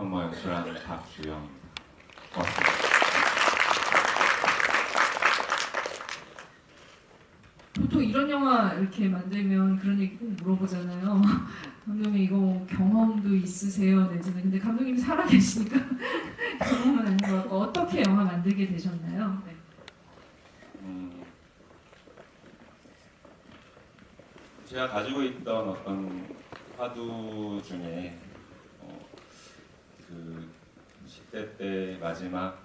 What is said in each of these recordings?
영화 연출하는 박주영. 고맙습니다. 보통 이런 영화 이렇게 만들면 그런 얘기 꼭 물어보잖아요. 감독님 이거 경험도 있으세요? 내지는 근데 감독님이 살아계시니까 경험은 아닌 것 같고 어떻게 영화 만들게 되셨나요? 네. 제가 가지고 있던 어떤 화두 중에 그 10대 때 마지막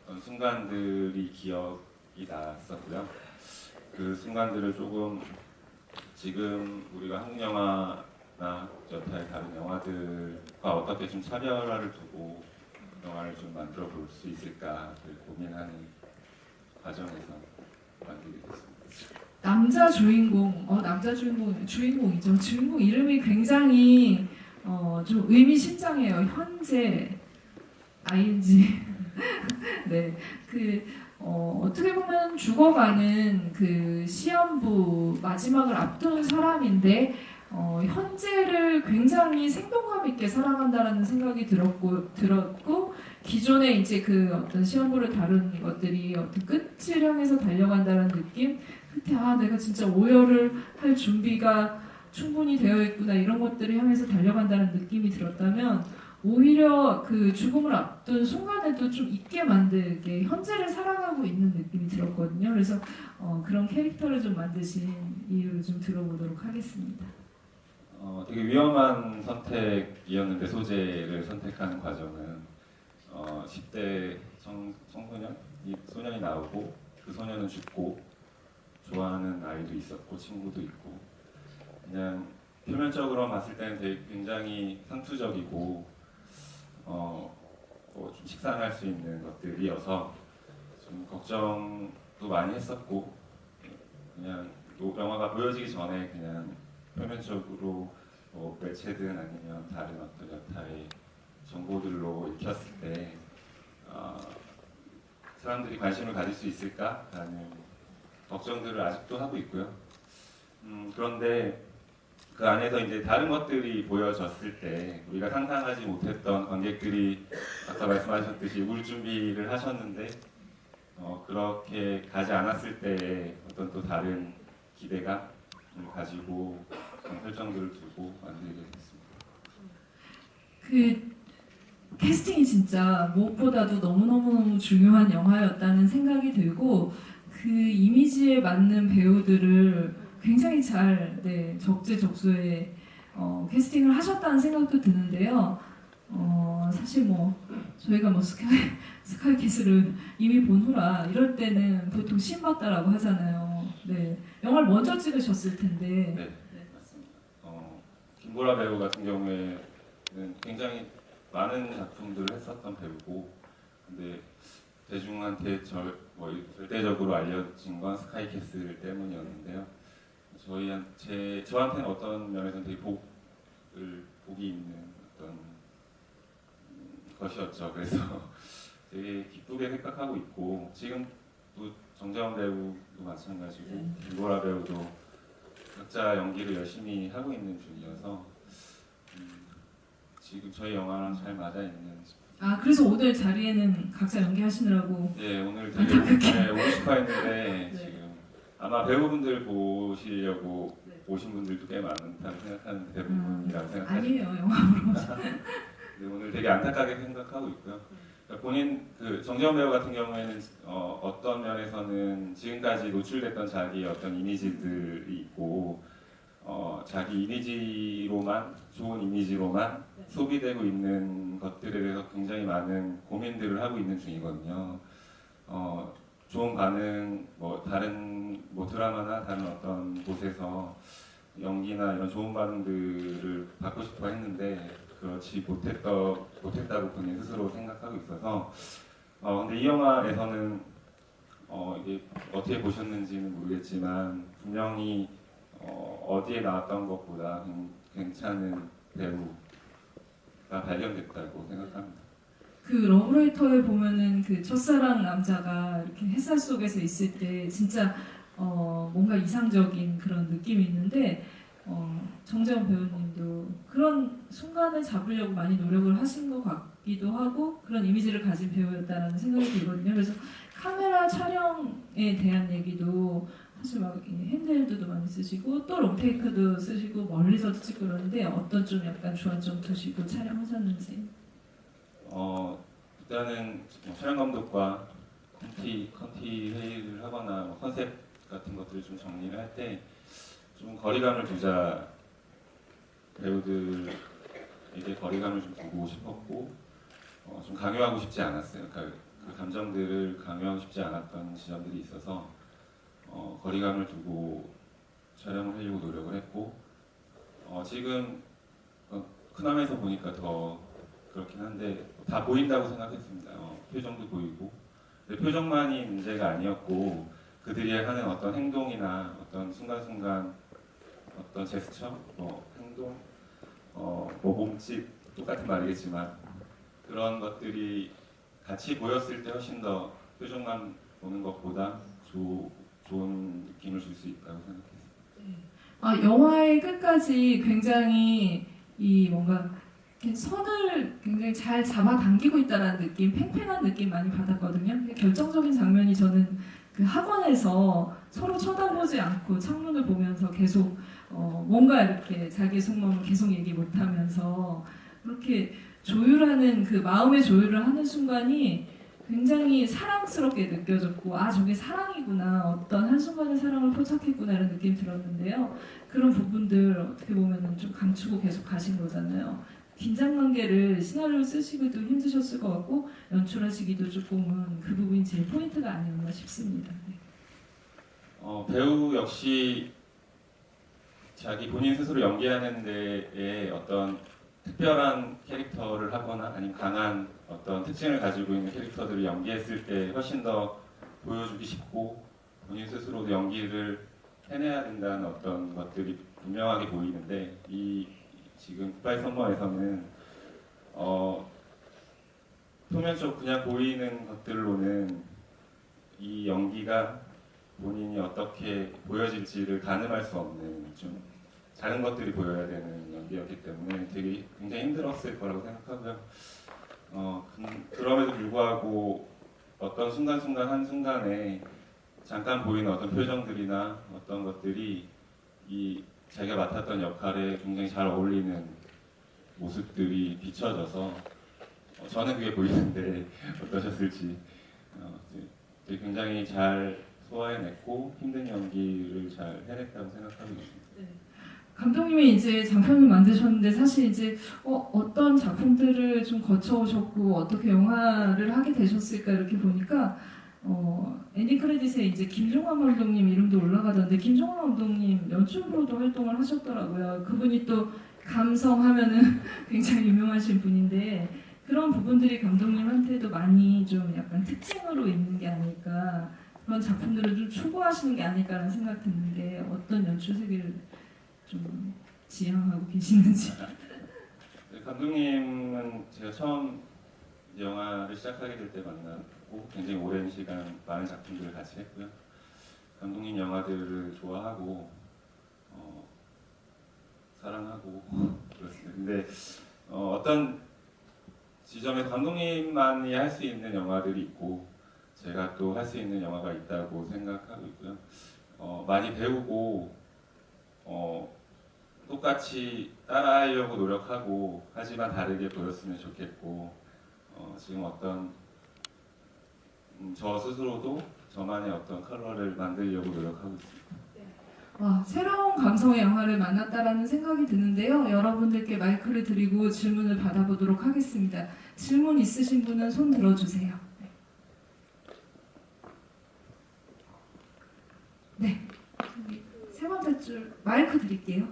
어떤 순간들이 기억이 났었고요. 그 순간들을 조금 지금 우리가 한국 영화나 여타의 다른 영화들과 어떻게 좀 차별화를 두고 영화를 좀 만들어 볼 수 있을까 고민하는 과정에서 만들게 됐습니다. 남자 주인공, 남자 주인공이죠. 주인공 이름이 굉장히 좀 의미심장해요. 현재 ing. 네, 어떻게 보면 죽어가는 그 시한부 마지막을 앞둔 사람인데 현재를 굉장히 생동감 있게 살아간다라는 생각이 들었고 기존에 이제 그 어떤 시한부를 다룬 것들이 어떤 끝을 향해서 달려간다는 느낌, 끝에 내가 진짜 오열을 할 준비가 충분히 되어 있구나 이런 것들을 향해서 달려간다는 느낌이 들었다면 오히려 그 죽음을 앞둔 순간에도 좀 있게 만들게 현재를 살아가고 있는 느낌이 들었거든요. 그래서 그런 캐릭터를 좀 만드신 이유를 좀 들어보도록 하겠습니다. 되게 위험한 선택이었는데 소재를 선택하는 과정은 10대 소년이 나오고 그 소년은 죽고 좋아하는 아이도 있었고 친구도 있고 그냥 표면적으로 봤을 때는 되게 굉장히 상투적이고 좀 식상할 수 있는 것들이어서 좀 걱정도 많이 했었고 그냥 영화가 보여지기 전에 그냥 표면적으로 매체든 아니면 다른 어떤 여타의 정보들로 익혔을 때 사람들이 관심을 가질 수 있을까라는 걱정들을 아직도 하고 있고요. 그런데 그 안에서 이제 다른 것들이 보여졌을 때 우리가 상상하지 못했던 관객들이 아까 말씀하셨듯이 울 준비를 하셨는데 그렇게 가지 않았을 때의 어떤 또 다른 기대감 가지고 설정들을 두고 만들게 됐습니다. 그 캐스팅이 진짜 무엇보다도 너무너무 중요한 영화였다는 생각이 들고 그 이미지에 맞는 배우들을 굉장히 잘 적재적소에 캐스팅을 하셨다는 생각도 드는데요. 사실 저희가 스카이캐슬을 이미 본 후라 이럴 때는 보통 신봤다라고 하잖아요. 네, 영화를 먼저 찍으셨을 텐데. 네, 맞습니다. 김보라 배우 같은 경우에는 굉장히 많은 작품들을 했었던 배우고, 근데 대중한테 절대적으로 알려진 건 스카이캐슬 때문이었는데요. 저한테는 어떤 면에서는 되게 복이 있는 어떤 것이었죠. 그래서 되게 기쁘게 생각하고 있고, 지금 또 정재원 배우도 마찬가지고 김보라 배우도 각자 연기를 열심히 하고 있는 중이어서 지금 저희 영화랑 잘 맞아 있는. 그래서 오늘 자리에는 각자 연기하시느라고. 네, 오늘 되게 오고 싶어 했는데 네. 지금 아마 배우분들 보시려고 네. 오신 분들도 꽤 많다고 생각하는 대부분이라고 생각하시죠. 아니에요, 영화 보러 오신. 네, 오늘 되게 안타깝게 생각하고 있고요. 그러니까 본인 정재원 배우 같은 경우에는 어떤 면에서는 지금까지 노출됐던 자기의 어떤 이미지들이 있고 자기 이미지로만 좋은 이미지로만 소비되고 있는 것들에 대해서 굉장히 많은 고민들을 하고 있는 중이거든요. 좋은 반응, 다른 드라마나 다른 어떤 곳에서 연기나 이런 좋은 반응들을 받고 싶어 했는데 그렇지 못했다고 본인 스스로 생각하고 있어서 근데 이 영화에서는 이게 어떻게 보셨는지는 모르겠지만 분명히 어디에 나왔던 것보다 괜찮은 배우가 발견됐다고 생각합니다. 그 러브레이터에 보면은 그 첫사랑 남자가 이렇게 햇살 속에서 있을 때 진짜 뭔가 이상적인 그런 느낌이 있는데 정재원 배우님도 그런 순간을 잡으려고 많이 노력을 하신 것 같기도 하고 그런 이미지를 가진 배우였다라는 생각이 들거든요. 그래서 카메라 촬영에 대한 얘기도 사실 막 핸드헬드도 많이 쓰시고 또 롱테이크도 쓰시고 멀리서도 찍고 그러는데 어떤 좀 약간 주안점 두시고 촬영하셨는지. 일단은 촬영 감독과 컨티 회의를 하거나 뭐 컨셉 같은 것들을 좀 정리를 할 때 좀 거리감을 두자, 배우들에게 거리감을 좀 두고 싶었고 좀 강요하고 싶지 않았어요. 그러니까 그 감정들을 강요하고 싶지 않았던 지점들이 있어서 거리감을 두고 촬영을 하려고 노력을 했고 지금 큰 화면에서 보니까 더 그렇긴 한데 다 보인다고 생각했습니다. 표정도 보이고 근데 표정만이 문제가 아니었고 그들이 하는 어떤 행동이나 어떤 순간순간 어떤 제스처, 행동, 뭐 몸짓 똑같은 말이겠지만 그런 것들이 같이 보였을 때 훨씬 더 표정만 보는 것보다 좋은 느낌을 줄 수 있다고 생각했습니다. 영화의 끝까지 굉장히 이 뭔가 이렇게 선을 굉장히 잘 잡아당기고 있다는 느낌, 팽팽한 느낌 많이 받았거든요. 결정적인 장면이 저는 그 학원에서 서로 쳐다보지 않고 창문을 보면서 계속 뭔가 이렇게 자기 속마음을 계속 얘기 못하면서 그렇게 조율하는 그 마음의 조율을 하는 순간이 굉장히 사랑스럽게 느껴졌고 저게 사랑이구나 어떤 한순간의 사랑을 포착했구나 이런 느낌이 들었는데요. 그런 부분들 어떻게 보면 좀 감추고 계속 가신 거잖아요. 긴장 관계를 시나리오 쓰시기도 힘드셨을 것 같고 연출하시기도 조금은 그 부분이 제일 포인트가 아니었나 싶습니다. 네. 배우 역시 자기 본인 스스로 연기하는 데에 어떤 특별한 캐릭터를 하거나 아니면 강한 어떤 특징을 가지고 있는 캐릭터들을 연기했을 때 훨씬 더 보여주기 쉽고 본인 스스로도 연기를 해내야 된다는 어떤 것들이 분명하게 보이는데 이 지금 굿바이 썸머에서는 표면적 그냥 보이는 것들로는 이 연기가 본인이 어떻게 보여질지를 가늠할 수 없는 좀 다른 것들이 보여야 되는 연기였기 때문에 되게 굉장히 힘들었을 거라고 생각하고요. 그럼에도 불구하고 어떤 순간순간 한순간에 잠깐 보이는 어떤 표정들이나 어떤 것들이 이 자기가 맡았던 역할에 굉장히 잘 어울리는 모습들이 비춰져서 저는 그게 보이는데 어떠셨을지 되게 굉장히 잘 소화해냈고 힘든 연기를 잘 해냈다고 생각하고 있습니다. 네. 감독님이 이제 장편을 만드셨는데 사실 이제 어떤 작품들을 좀 거쳐오셨고 어떻게 영화를 하게 되셨을까 이렇게 보니까 엔딩 크레딧에 이제 김종환 감독님 이름도 올라가던데 김종환 감독님 연출부로도 활동을 하셨더라고요. 그분이 또 감성하면은 굉장히 유명하신 분인데 그런 부분들이 감독님한테도 많이 좀 약간 특징으로 있는 게 아닐까 그런 작품들을 좀 추구하시는 게 아닐까라는 생각 드는데 어떤 연출 세계를 좀 지향하고 계시는지. 감독님은 제가 처음 영화를 시작하게 될 때 만났고 굉장히 오랜 시간 많은 작품들을 같이 했고요. 감독님 영화들을 좋아하고 사랑하고 그렇습니다. 근데 어떤 지점에서 감독님만이 할 수 있는 영화들이 있고 제가 또 할 수 있는 영화가 있다고 생각하고 있고요. 많이 배우고 똑같이 따라하려고 노력하고 하지만 다르게 보였으면 좋겠고 지금 어떤 저 스스로도 저만의 어떤 컬러를 만들려고 노력하고 있습니다. 새로운 감성의 영화를 만났다라는 생각이 드는데요. 여러분들께 마이크를 드리고 질문을 받아보도록 하겠습니다. 질문 있으신 분은 손 들어주세요. 네. 세 번째 줄 마이크 드릴게요.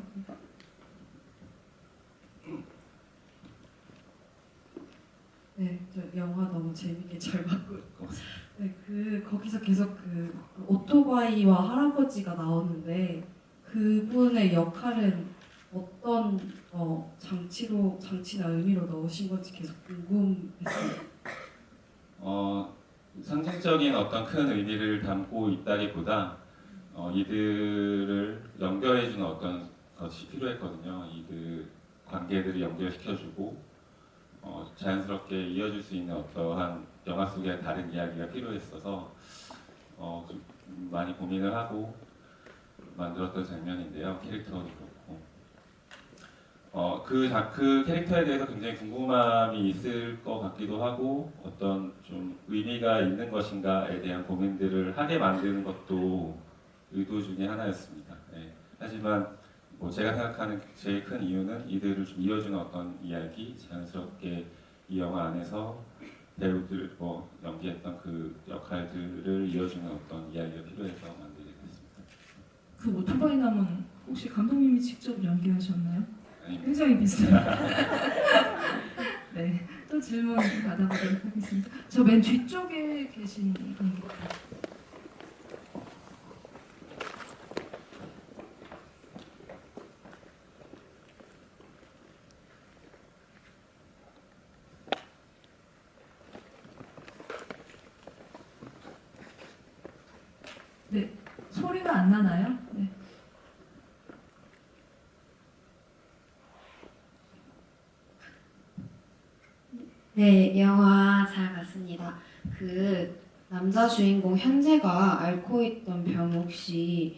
네, 저 영화 너무 재밌게 잘 봤고요. 네, 거기서 계속 그 오토바이와 할아버지가 나오는데 그분의 역할은 어떤 장치나 의미로 넣으신 건지 계속 궁금했어요. 상징적인 어떤 큰 의미를 담고 있다기보다 이들을 연결해주는 어떤 것이 필요했거든요. 이 그 관계들을 연결시켜주고 자연스럽게 이어질 수 있는 어떠한 영화 속의 다른 이야기가 필요했어서 좀 많이 고민을 하고 만들었던 장면인데요. 캐릭터도 그렇고 그 캐릭터에 대해서 굉장히 궁금함이 있을 것 같기도 하고 어떤 좀 의미가 있는 것인가에 대한 고민들을 하게 만드는 것도 의도 중에 하나였습니다. 네. 하지만 뭐 제가 생각하는 제일 큰 이유는 이들을 좀 이어주는 어떤 이야기, 자연스럽게 이 영화 안에서 배우들 연기했던 그 역할들을 이어주는 어떤 이야기가 필요해서 만들게 됐습니다. 그 오토바이 남은 혹시 감독님이 직접 연기하셨나요? 아니, 굉장히 비슷해요. 네, 또 질문 받아보도록 하겠습니다. 저 맨 뒤쪽에 계신 분. 네, 소리가 안 나나요? 네. 네, 영화 잘 봤습니다. 그 남자 주인공 현재가 앓고 있던 병 혹시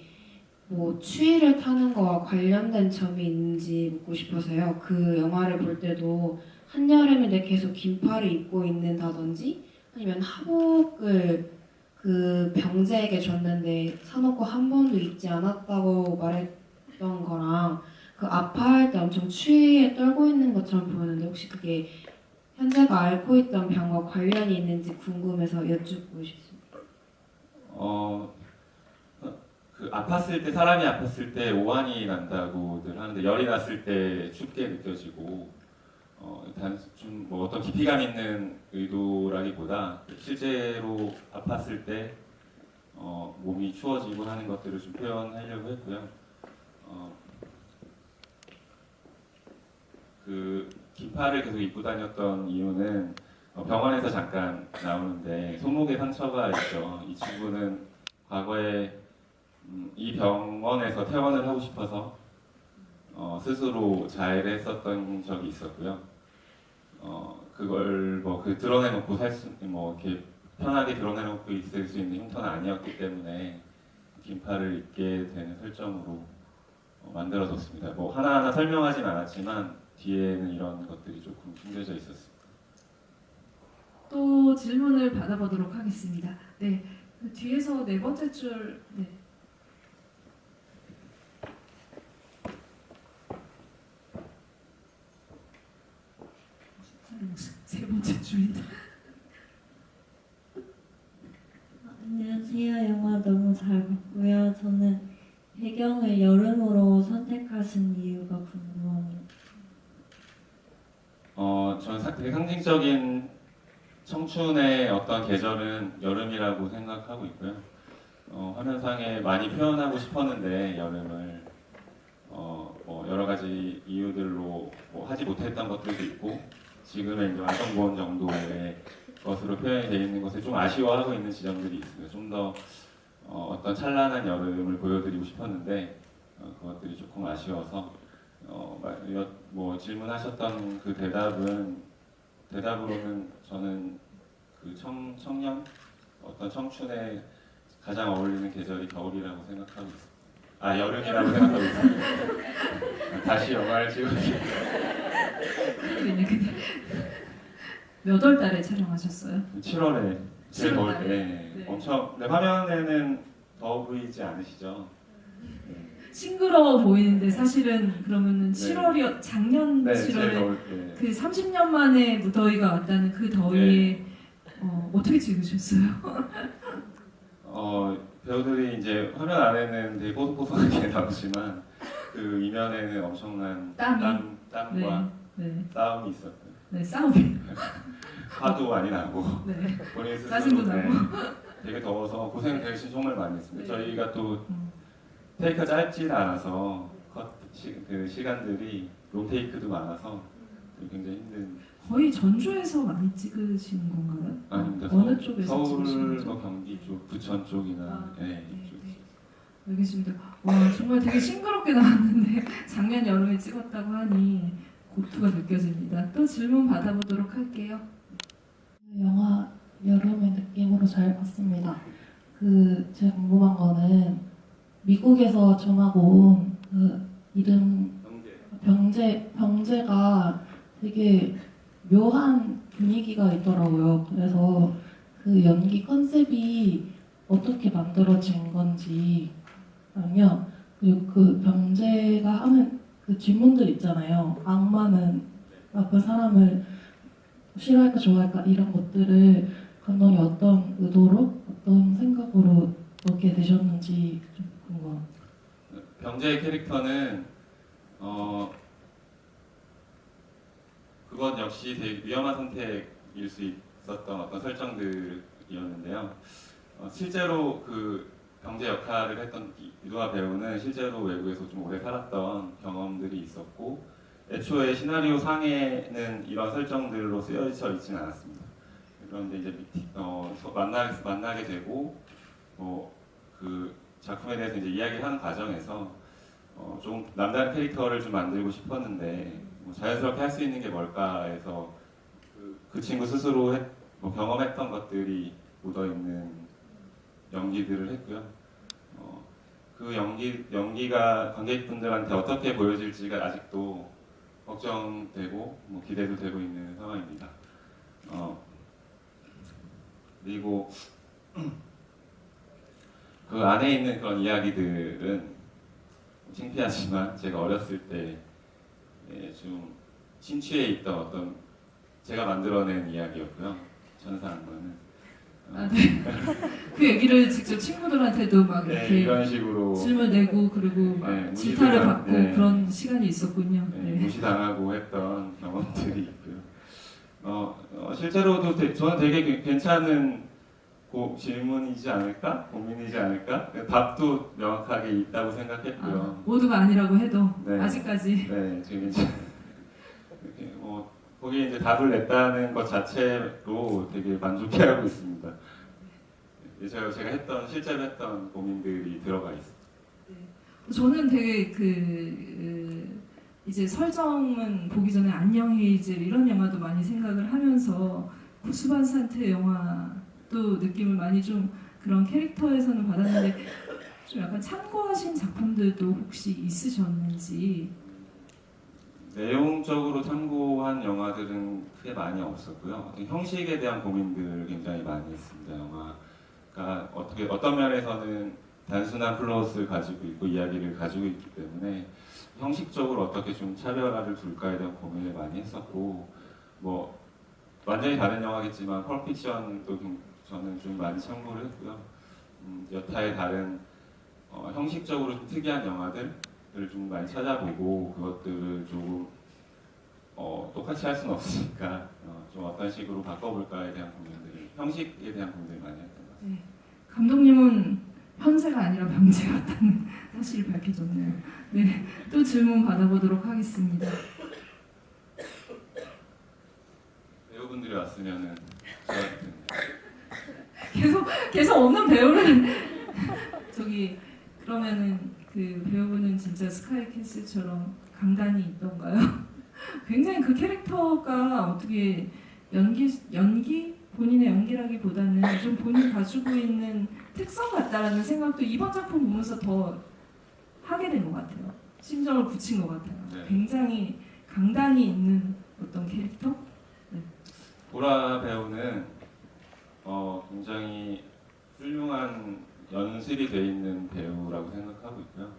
뭐 추위를 타는 거와 관련된 점이 있는지 묻고 싶어서요. 그 영화를 볼 때도 한여름인데 계속 긴팔을 입고 있는다든지 아니면 하복을 그 병자에게 줬는데 사놓고 한 번도 입지 않았다고 말했던 거랑 그 아파할 때 엄청 추위에 떨고 있는 것처럼 보였는데 혹시 그게 현재가 앓고 있던 병과 관련이 있는지 궁금해서 여쭙고 싶습니다. 그 아팠을 때 사람이 아팠을 때 오한이 난다고들 하는데 열이 났을 때 춥게 느껴지고 단순 뭐 어떤 깊이감 있는 의도라기보다 실제로 아팠을 때 몸이 추워지고 하는 것들을 좀 표현하려고 했고요. 그 긴팔을 계속 입고 다녔던 이유는 병원에서 잠깐 나오는데 손목에 상처가 있죠. 이 친구는 과거에 이 병원에서 퇴원을 하고 싶어서 스스로 자해를 했었던 적이 있었고요. 그걸 드러내놓고 이렇게 편하게 드러내놓고 있을 수 있는 흉터는 아니었기 때문에 긴팔을 입게 되는 설정으로 만들어졌습니다. 뭐 하나하나 설명하진 않았지만 뒤에는 이런 것들이 조금 숨겨져 있었습니다. 또 질문을 받아보도록 하겠습니다. 네, 그 뒤에서 네 번째 줄. 네. 세 번째 줄인데. 안녕하세요. 영화 너무 잘 봤고요. 저는 배경을 여름으로 선택하신 이유가 궁금합니다. 저는 되게 상징적인 청춘의 어떤 계절은 여름이라고 생각하고 있고요. 화면상에 많이 표현하고 싶었는데 여름을 뭐 여러 가지 이유들로 하지 못했던 것들도 있고 지금의 이제 완성본 정도의 것으로 표현이 되어 있는 것에 좀 아쉬워하고 있는 지점들이 있어요. 좀 더 어떤 찬란한 여름을 보여드리고 싶었는데 그것들이 조금 아쉬워서 뭐 질문하셨던 그 대답으로는 저는 그 청년 어떤 청춘에 가장 어울리는 계절이 겨울이라고 생각하고 있습니다. 여름이라고 생각하고 있습니다. 다시 영화를 찍었습니다. 몇 월 달에 촬영하셨어요? 7월에 제일 더울 7월 때 네. 엄청 화면에는 더워 보이지 않으시죠? 싱그러워 보이는데 사실은 그러면은 네. 7월이 작년 네, 제일 7월에 더울 때. 그 30년 만에 무더위가 왔다는 그 더위에 어떻게 찍으셨어요? 배우들이 이제 화면 안에는 되게 뽀송뽀송하게 나오지만 그 이면에는 엄청난 땀과 네, 싸움이 있었고요. 네 싸움이. 화도 많이 나고 네. 본인 스스로 짜증도 나고. 되게 더워서 고생 대신 정말 많이 했습니다. 네. 저희가 또 테이크가 짧지 않아서 그 시간들이 롱테이크도 많아서 굉장히 힘든. 거의 전주에서 많이 찍으시는 건가요? 아닙니다. 어느 쪽에서 서울, 찍으시는 거죠? 경기 쪽, 부천 쪽이나 네, 이쪽. 알겠습니다. 와 정말 되게 싱그럽게 나왔는데 작년 여름에 찍었다고 하니 고투가 느껴집니다. 또 질문 받아보도록 할게요. 영화 여름의 느낌으로 잘 봤습니다. 제가 궁금한 거는 미국에서 전하고 온 이름 병제가 되게 묘한 분위기가 있더라고요. 그래서 그 연기 컨셉이 어떻게 만들어진 건지 아니요. 그리고 그 병제가 하는 그 질문들 있잖아요. 악마는 나쁜 사람을 싫어할까 좋아할까 이런 것들을 감독이 어떤 의도로 어떤 생각으로 넣게 되셨는지 좀 궁금합니다. 병재의 캐릭터는 그건 역시 되게 위험한 선택일 수 있었던 어떤 설정들이었는데요. 실제로 그 병재 역할을 했던 이두아 배우는 실제로 외국에서 좀 오래 살았던 경험들이 있었고 애초에 시나리오 상에는 이런 설정들로 쓰여져 있지는 않았습니다. 그런데 이제 만나게 되고 그 작품에 대해서 이제 이야기를 하는 과정에서 좀 남다른 캐릭터를 좀 만들고 싶었는데 자연스럽게 할 수 있는 게 뭘까 해서 그 친구 스스로 경험했던 것들이 묻어 있는 연기들을 했고요. 그 연기가 관객분들한테 어떻게 보여질지가 아직도 걱정되고 기대도 되고 있는 상황입니다. 그리고 그 안에 있는 그런 이야기들은 창피하지만 제가 어렸을 때 좀 심취해 있던 어떤 제가 만들어낸 이야기였고요. 천사악마는 네. 그 얘기를 직접 친구들한테도 막 네, 이렇게 이런 식으로 질문 내고 그리고 막 네, 질타를 받고 네. 그런 시간이 있었군요. 네, 네. 무시당하고 했던 경험들이 있고요. 실제로도 저는 되게 괜찮은 질문이지 않을까? 고민이지 않을까? 답도 명확하게 있다고 생각했고요. 모두가 아니라고 해도 네. 아직까지 네, 지금 이제 거기에 이제 답을 냈다는 것 자체로 되게 만족해하고 있습니다. 제가 실제로 했던 고민들이 들어가 있습니다. 저는 되게 이제 설정은 보기 전에 안녕 헤이즐 이런 영화도 많이 생각을 하면서 구스반 산트 영화도 느낌을 많이 좀 그런 캐릭터에서는 받았는데 좀 약간 참고하신 작품들도 혹시 있으셨는지. 내용적으로 참고한 영화들은 크게 많이 없었고요. 어떤 형식에 대한 고민들을 굉장히 많이 했습니다. 영화가 어떤 면에서는 단순한 플롯을 가지고 있고 이야기를 가지고 있기 때문에 형식적으로 어떻게 좀 차별화를 둘까에 대한 고민을 많이 했었고 완전히 다른 영화겠지만 펄픽션도 저는 좀 많이 참고를 했고요. 여타의 다른 형식적으로 좀 특이한 영화들을 좀 많이 찾아보고 그것들을 조금 똑같이 할 수는 없으니까 좀 어떤 식으로 바꿔볼까에 대한 형식에 대한 고민들을 많이 했던 것 같습니다. 감독님은 현재가 아니라 병재 같다는 사실이 밝혀졌네요. 네, 또 질문 받아보도록 하겠습니다. 배우분들이 왔으면은 좋았을 텐데. 계속 없는 배우를 그러면은 그 배우분은 진짜 스카이캐슬처럼 강단이 있던가요? 굉장히 그 캐릭터가 어떻게 연기 본인의 연기라기보다는 좀 본인이 가지고 있는 특성 같다라는 생각도 이번 작품 보면서 더 하게 된 것 같아요. 심정을 굳힌 것 같아요. 네. 굉장히 강단이 있는 어떤 캐릭터? 보라 배우는 굉장히 훌륭한 연습이 돼 있는 배우라고 생각하고 있고요.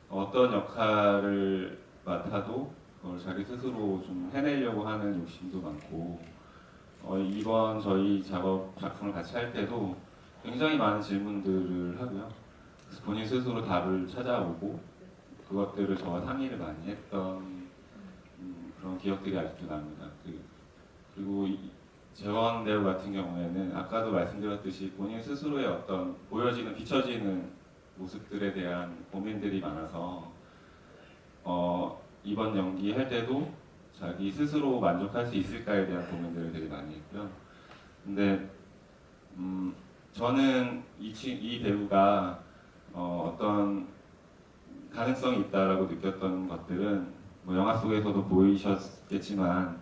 어떤 역할을 맡아도 그걸 자기 스스로 좀 해내려고 하는 욕심도 많고 이번 저희 작품을 같이 할 때도 굉장히 많은 질문들을 하고요. 그래서 본인 스스로 답을 찾아오고 그것들을 저와 상의를 많이 했던 그런 기억들이 아직도 납니다. 그리고 재원 배우 같은 경우에는 아까도 말씀드렸듯이 본인 스스로의 어떤 비춰지는 모습들에 대한 고민들이 많아서 이번 연기할 때도 자기 스스로 만족할 수 있을까에 대한 고민들을 되게 많이 했고요. 근데 저는 이 배우가 어떤 가능성이 있다라고 느꼈던 것들은 뭐 영화 속에서도 보이셨겠지만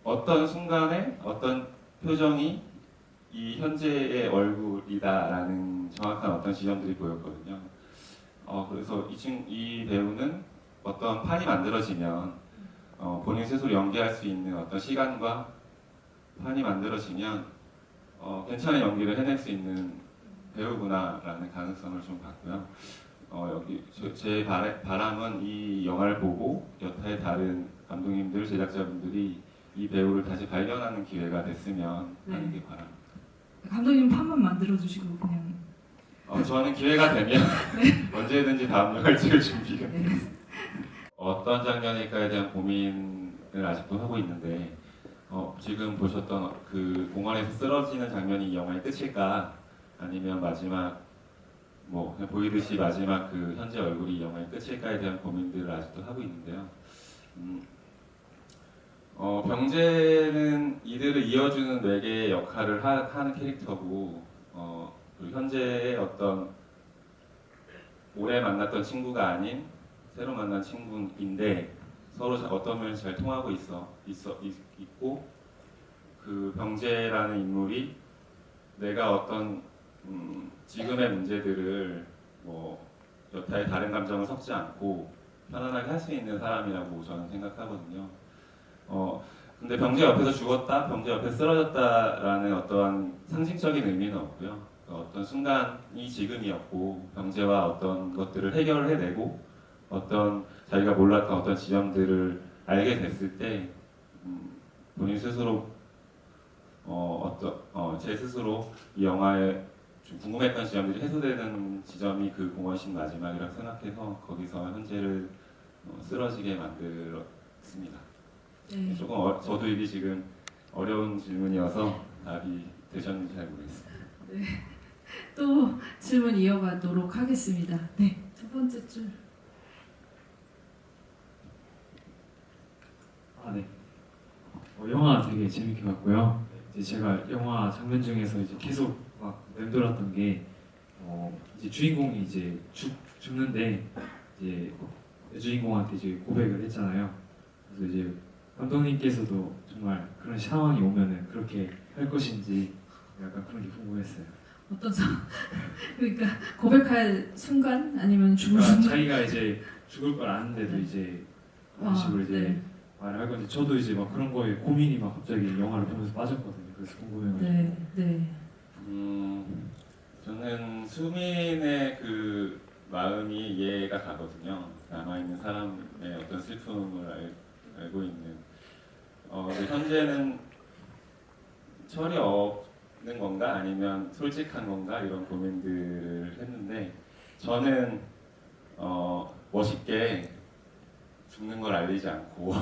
어떤 순간에 어떤 표정이 이 현재의 얼굴이다라는 정확한 어떤 지점들이 보였거든요. 그래서 이 배우는 어떤 판이 만들어지면 본인 스스로 연기할 수 있는 어떤 시간과 판이 만들어지면 괜찮은 연기를 해낼 수 있는 배우구나라는 가능성을 좀 봤고요. 여기 제 바람은 이 영화를 보고 여타의 다른 감독님들, 제작자분들이 이 배우를 다시 발견하는 기회가 됐으면 하는 게 바랍니다. 감독님 판만 만들어주시고 그냥 저는 기회가 되면 언제든지 다음 영화를 찍을 준비가 네. 어떤 장면일까에 대한 고민을 아직도 하고 있는데 지금 보셨던 그 공원에서 쓰러지는 장면이 이 영화의 끝일까 아니면 마지막 뭐 그냥 보이듯이 마지막 그 현재 얼굴이 이 영화의 끝일까에 대한 고민들을 아직도 하고 있는데요. 병재는 이들을 이어주는 매개의 역할을 하는 캐릭터고 그리고 현재의 어떤 오래 만났던 친구가 아닌 새로 만난 친구인데 서로 어떤 면에서 잘 통하고 있고 그 병재라는 인물이 내가 어떤 지금의 문제들을 뭐 여타의 다른 감정을 섞지 않고 편안하게 할 수 있는 사람이라고 저는 생각하거든요. 근데 병재 옆에서 죽었다, 병재 옆에 쓰러졌다라는 어떠한 상징적인 의미는 없고요. 어떤 순간이 지금이었고 병재와 어떤 것들을 해결을 해내고 어떤 자기가 몰랐던 어떤 지점들을 알게 됐을 때 본인 스스로 제 스스로 이 영화에 좀 궁금했던 지점들이 해소되는 지점이 그 공원신 마지막이라고 생각해서 거기서 현재를 쓰러지게 만들었습니다. 네. 조금 저도 이게 지금 어려운 질문이어서 답이 되셨는지 잘 모르겠습니다. 또 질문 이어가도록 하겠습니다. 네, 두 번째 줄. 네. 영화 되게 재밌게 봤고요. 이제 제가 영화 장면 중에서 이제 계속 막 맴돌았던 게 이제 주인공이 이제 죽는데 이제 여주인공한테 이제 고백을 했잖아요. 그래서 이제 감독님께서도 정말 그런 상황이 오면은 그렇게 할 것인지 약간 그런 게 궁금했어요. 어떤 상황? 그러니까 고백할 순간 아니면 죽을 그러니까 순간? 자기가 이제 죽을 걸 아는데도 이제 그런 식으로 이제 네. 말을 할 건지 저도 이제 막 그런 거에 고민이 막 갑자기 영화를 보면서 빠졌거든요. 그래서 궁금해가지고. 네, 네. 저는 수민의 그 마음이 이해가 가거든요. 남아있는 사람의 어떤 슬픔을 알고 있는. 근데 현재는 철이 없는 건가 아니면 솔직한 건가 이런 고민들을 했는데 저는 멋있게 죽는 걸 알리지 않고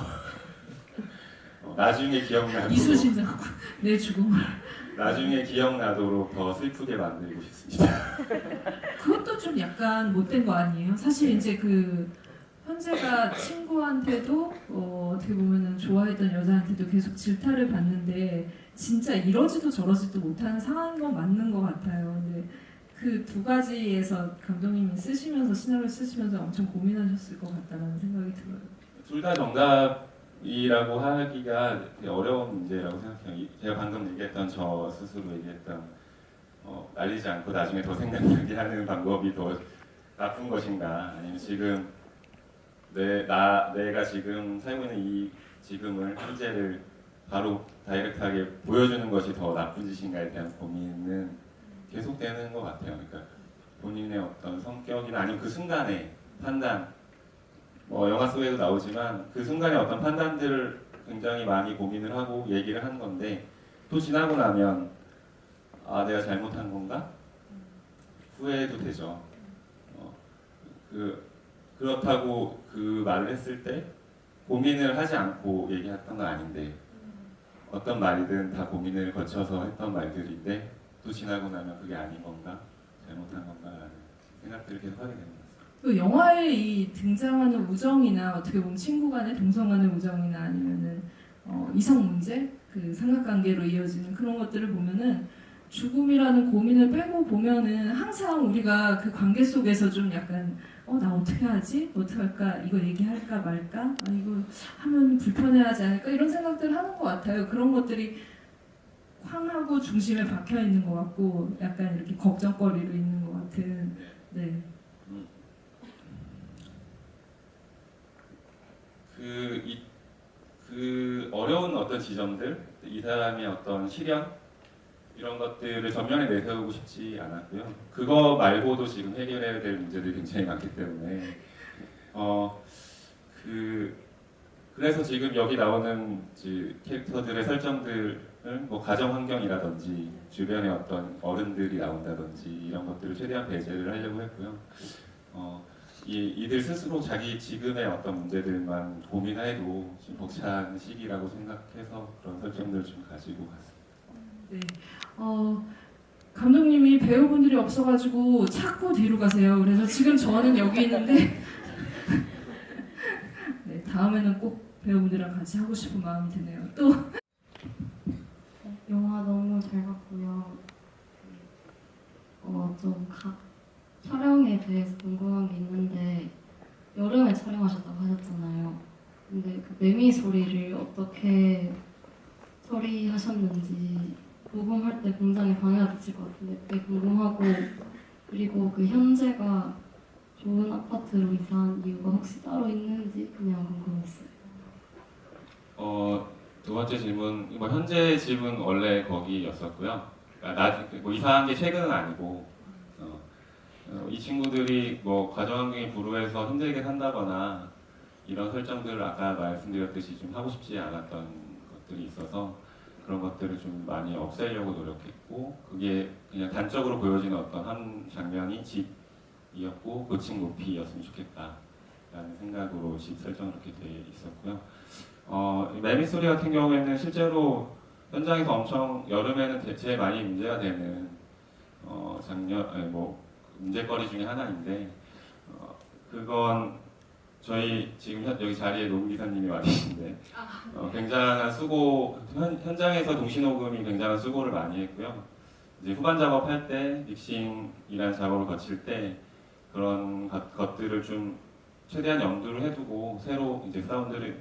나중에 기억나도록 이수신장 내 죽음을. 나중에 기억나도록 더 슬프게 만들고 싶습니다. 그것도 좀 약간 못된 거 아니에요? 사실 이제 그 현재가 친구한테도 어떻게 보면은 좋아했던 여자한테도 계속 질타를 받는데 진짜 이러지도 저러지도 못하는 상황인 건 맞는 것 같아요. 근데 그 두 가지에서 감독님이 시나리오 쓰시면서 엄청 고민하셨을 것 같다라는 생각이 들어요. 둘 다 정답이라고 하기가 되게 어려운 문제라고 생각해요. 제가 방금 얘기했던 저 스스로 얘기했던 날리지 않고 나중에 더 생각나게 하는 방법이 더 나쁜 것인가 아니면 지금 내가 지금 살고 있는 이 지금을 현재를 바로 다이렉트하게 보여주는 것이 더 나쁜 짓인가에 대한 고민은 계속되는 것 같아요. 그러니까 본인의 어떤 성격이나 아니면 그 순간의 판단 영화 속에도 나오지만 그 순간의 어떤 판단들을 굉장히 많이 고민을 하고 얘기를 하는 건데 또 지나고 나면 내가 잘못한 건가? 후회해도 되죠. 그렇다고 그 말을 했을 때 고민을 하지 않고 얘기했던 건 아닌데 어떤 말이든 다 고민을 거쳐서 했던 말들인데 또 지나고 나면 그게 아닌 건가? 잘못한 건가라는 생각들을 계속 하게 되는 것 같습니다. 또 영화에 이 등장하는 우정이나 어떻게 보면 친구 간의 동성 간의 우정이나 아니면은 이성 문제, 그 삼각관계로 이어지는 그런 것들을 보면은 죽음이라는 고민을 빼고 보면은 항상 우리가 그 관계 속에서 좀 약간 나 어떻게 하지? 어떻게 할까? 이거 얘기할까 말까? 이거 하면 불편해하지 않을까? 이런 생각들을 하는 것 같아요. 그런 것들이 황하고 중심에 박혀 있는 것 같고 약간 이렇게 걱정거리로 있는 것 같은. 네. 그 어려운 어떤 지점들, 이 사람의 어떤 시련 이런 것들을 전면에 내세우고 싶지 않았고요. 그거 말고도 지금 해결해야 될 문제들이 굉장히 많기 때문에 그래서 지금 여기 나오는 캐릭터들의 설정들을 뭐 가정 환경이라든지 주변의 어떤 어른들이 나온다든지 이런 것들을 최대한 배제를 하려고 했고요. 이들 스스로 자기 지금의 어떤 문제들만 고민해도 지금 벅찬 시기라고 생각해서 그런 설정들을 좀 가지고 갔습니다. 네. 감독님이 배우분들이 없어가지고 자꾸 뒤로 가세요. 그래서 지금 저는 여기 있는데 네, 다음에는 꼭 배우분들이랑 같이 하고 싶은 마음이 드네요. 또 영화 너무 잘 봤고요. 촬영에 대해서 궁금한 게 있는데 여름에 촬영하셨다고 하셨잖아요. 근데 그 매미 소리를 어떻게 처리하셨는지 녹음할 때 굉장히 방해가 됐을 것 같은데 그게 궁금하고 그리고 그 현재가 좋은 아파트로 이사한 이유가 혹시 따로 있는지 그냥 궁금했어요. 두 번째 질문, 뭐 현재 집은 원래 거기였었고요. 그러니까 뭐 이사한 게 최근은 아니고 이 친구들이 뭐 가정환경이 불우해서 힘들게 산다거나 이런 설정들을 아까 말씀드렸듯이 좀 하고 싶지 않았던 것들이 있어서 그런 것들을 좀 많이 없애려고 노력했고 그게 그냥 단적으로 보여지는 어떤 한 장면이 집이었고 고층 높이였으면 좋겠다라는 생각으로 집 설정을 이렇게 돼 있었고요. 매미 소리 같은 경우에는 실제로 현장에서 엄청 여름에는 제일 많이 문제가 되는 문제거리 중에 하나인데 그건 저희 지금 여기 자리에 노무 기사님이 와 계신데 굉장한 수고 현장에서 동시녹음이 굉장한 수고를 많이 했고요. 이제 후반 작업할 때 믹싱이라는 작업을 거칠 때 그런 것들을 좀 최대한 염두를 해두고 새로 이제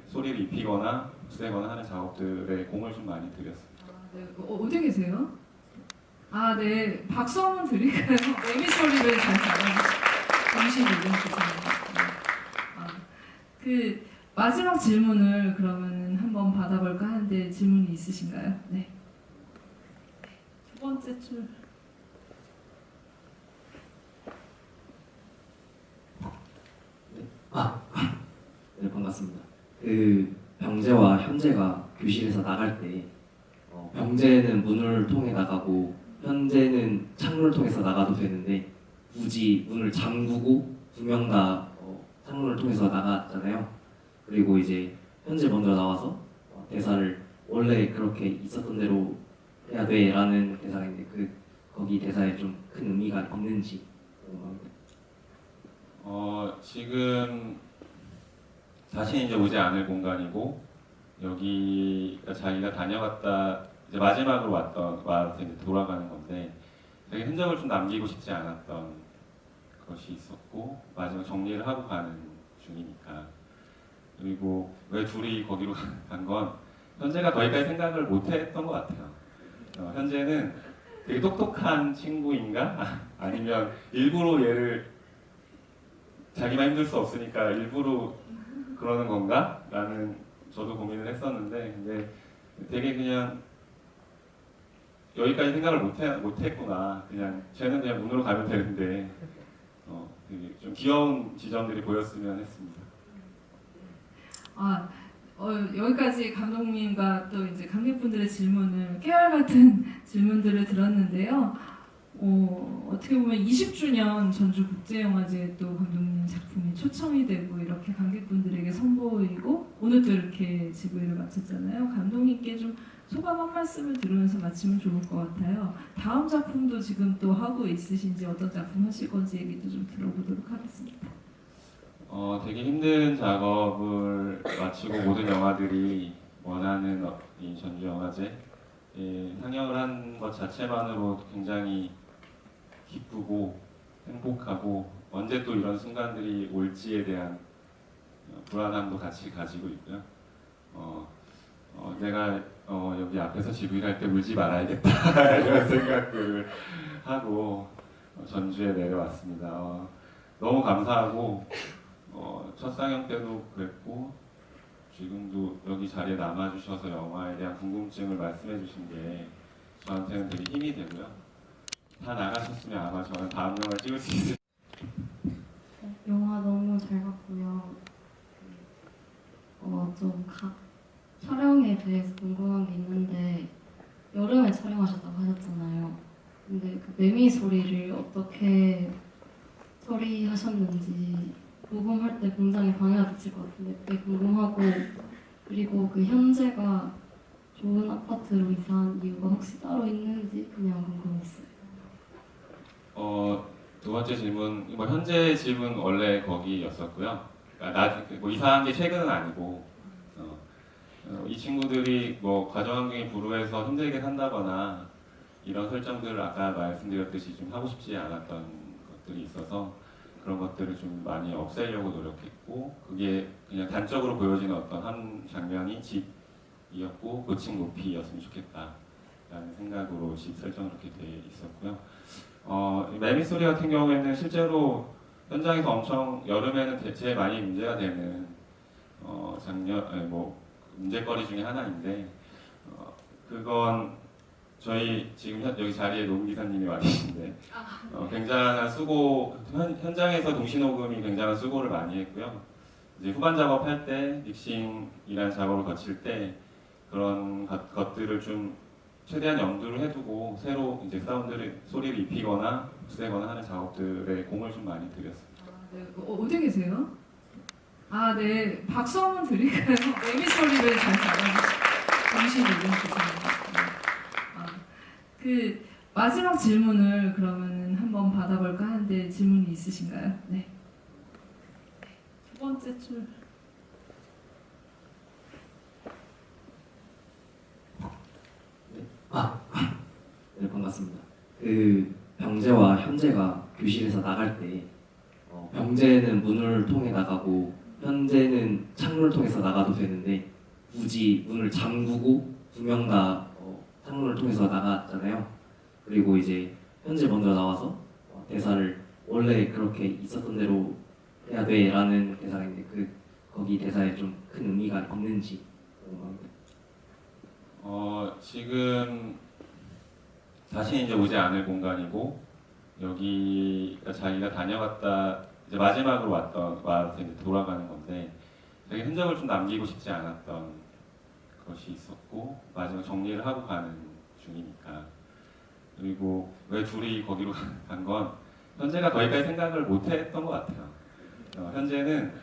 소리를 입히거나 없애거나 하는 작업들에 공을 좀 많이 들였습니다. 네. 어디 계세요? 네. 박수 한번 드릴까요? 매미 소리를 잘 잡아주시고 정신 이동주세요. 그 마지막 질문을 그러면 한번 받아볼까 하는데 질문이 있으신가요? 네. 두 번째 줄. 네, 반갑습니다. 그 병재와 현재가 교실에서 나갈 때 병재는 문을 통해 나가고 현재는 창문을 통해서 나가도 되는데 굳이 문을 잠그고 두 명 다 창문을 통해서 나갔잖아요. 그리고 이제 현재 먼저 나와서 대사를 원래 그렇게 있었던 대로 해야 돼라는 대사인데 거기 대사에 좀 큰 의미가 있는지 궁금합니다. 지금 다시 이제 오지 않을 공간이고 여기가 자기가 다녀갔다 이제 마지막으로 와서 이제 돌아가는 건데 되게 흔적을 좀 남기고 싶지 않았던 것이 있었고 마지막 정리를 하고 가는 중이니까 그리고 왜 둘이 거기로 간 건 현재가 거기까지 생각을 못했던 것 같아요. 현재는 되게 똑똑한 친구인가? 아니면 일부러 얘를 자기만 힘들 수 없으니까 일부러 그러는 건가? 라는 저도 고민을 했었는데 근데 되게 그냥 여기까지 생각을 못했구나. 그냥 쟤는 그냥 문으로 가면 되는데 되게 좀 귀여운 지점들이 보였으면 했습니다. 여기까지 감독님과 또 이제 관객분들의 질문을 깨알같은 질문들을 들었는데요. 어떻게 보면 20주년 전주국제영화제에 또 감독님 작품이 초청이 되고 이렇게 관객분들에게 선보이고 오늘 또 이렇게 지구회를 마쳤잖아요. 감독님께 좀 소감 한 말씀을 들으면서 마치면 좋을 것 같아요. 다음 작품도 지금 또 하고 있으신지 어떤 작품 하실 건지 얘기도 좀 들어보도록 하겠습니다. 되게 힘든 작업을 마치고 모든 영화들이 원하는 이 전주영화제 상영을 한 것 자체만으로 굉장히 기쁘고 행복하고 언제 또 이런 순간들이 올지에 대한 불안함도 같이 가지고 있고요. 내가 여기 앞에서 GV를 할 때 울지 말아야겠다 이런 생각들을 하고 전주에 내려왔습니다. 너무 감사하고 첫 상영 때도 그랬고 지금도 여기 자리에 남아주셔서 영화에 대한 궁금증을 말씀해 주신 게 저한테는 되게 힘이 되고요. 다 나가셨으면 아마 저는 다음 영화 찍을 수 있을 영화 너무 잘 봤고요. 촬영에 대해서 궁금한 게 있는데 여름에 촬영하셨다고 하셨잖아요. 근데 그 매미 소리를 어떻게 처리하셨는지 녹음할 때 굉장히 방해가 됐을 것 같은데 그게 궁금하고 그리고 그 현재가 좋은 아파트로 이사한 이유가 혹시 따로 있는지 그냥 궁금했어요. 두 번째 질문, 현재 집은 원래 거기였었고요. 그러니까 이사한 게 최근은 아니고 이 친구들이 가정환경이 불우해서 힘들게 산다거나 이런 설정들을 아까 말씀드렸듯이 좀 하고 싶지 않았던 것들이 있어서 그런 것들을 좀 많이 없애려고 노력했고 그게 그냥 단적으로 보여지는 어떤 한 장면이 집이었고 고층 높이였으면 좋겠다라는 생각으로 집 설정이 그렇게 돼 있었고요. 매미소리 같은 경우에는 실제로 현장에서 엄청 여름에는 제일 많이 문제가 되는 문제거리 중에 하나인데 그건 저희 지금 여기 자리에 노무 기사님이 와 계신데 굉장한 수고 현장에서 동시녹음이 굉장한 수고를 많이 했고요. 이제 후반 작업할 때 믹싱이라는 작업을 거칠 때 그런 것들을 좀 최대한 염두를 해두고 새로 이제 사운드를 소리를 입히거나 없애거나 하는 작업들에 공을 좀 많이 들였습니다. 네. 어디 계세요? 네. 박수 한번 드릴까요? 매미 소리를 잘 잡아주시고 정신 이동주세요. 그 마지막 질문을 그러면 한번 받아볼까 하는데 질문이 있으신가요? 네. 두 번째 줄. 네, 반갑습니다. 그 병재와 현재가 교실에서 나갈 때 병재는 문을 통해 나가고 현재는 창문을 통해서 나가도 되는데 굳이 문을 잠그고 두 명 다 창문을 통해서 나갔잖아요. 그리고 이제 현재 먼저 나와서 대사를 원래 그렇게 있었던 대로 해야 돼라는 대사가 있는데 거기 대사에 좀 큰 의미가 있는지 궁금합니다. 지금 다시 이제 오지 않을 공간이고 여기가 자기가 다녀갔다 이제 마지막으로 와서 이제 돌아가는 건데 되게 흔적을 좀 남기고 싶지 않았던 것이 있었고 마지막 정리를 하고 가는 중이니까 그리고 왜 둘이 거기로 간 건 현재가 거기까지 생각을 못 했던 것 같아요. 현재는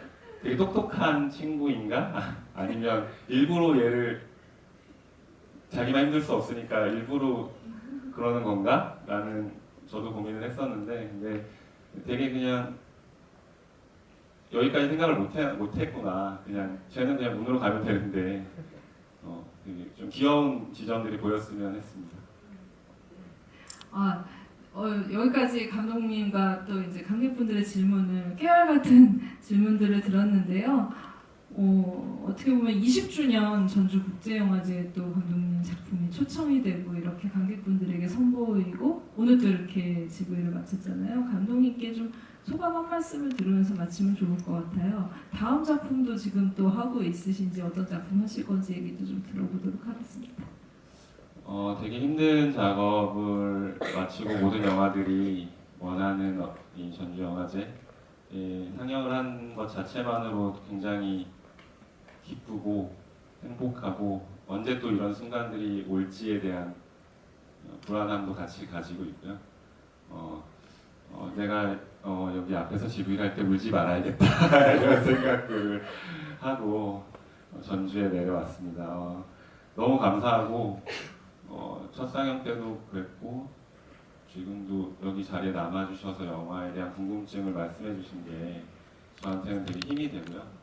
되게 똑똑한 친구인가? 아니면 일부러 얘를 자기만 힘들 수 없으니까 일부러 그러는 건가? 라는 저도 고민을 했었는데 근데 되게 그냥 여기까지 생각을 못했구나. 그냥 쟤는 그냥 문으로 가면 되는데 되게 좀 귀여운 지점들이 보였으면 했습니다. 여기까지 감독님과 또 이제 관객분들의 질문을 깨알같은 질문들을 들었는데요. 어떻게 보면 20주년 전주국제영화제에 또 감독님 작품이 초청이 되고 이렇게 관객분들에게 선보이고 오늘 또 이렇게 GV를 마쳤잖아요. 감독님께 좀 소감 한 말씀을 들으면서 마치면 좋을 것 같아요. 다음 작품도 지금 또 하고 있으신지 어떤 작품 하실 건지 얘기도 좀 들어보도록 하겠습니다. 되게 힘든 작업을 마치고 모든 영화들이 원하는 이 전주영화제 상영을 한 것 자체만으로 굉장히 기쁘고 행복하고 언제 또 이런 순간들이 올지에 대한 불안함도 같이 가지고 있고요. 내가 여기 앞에서 GV를 할 때 울지 말아야겠다 이런 생각들을 하고 전주에 내려왔습니다. 너무 감사하고 첫 상영 때도 그랬고 지금도 여기 자리에 남아주셔서 영화에 대한 궁금증을 말씀해 주신 게 저한테는 되게 힘이 되고요.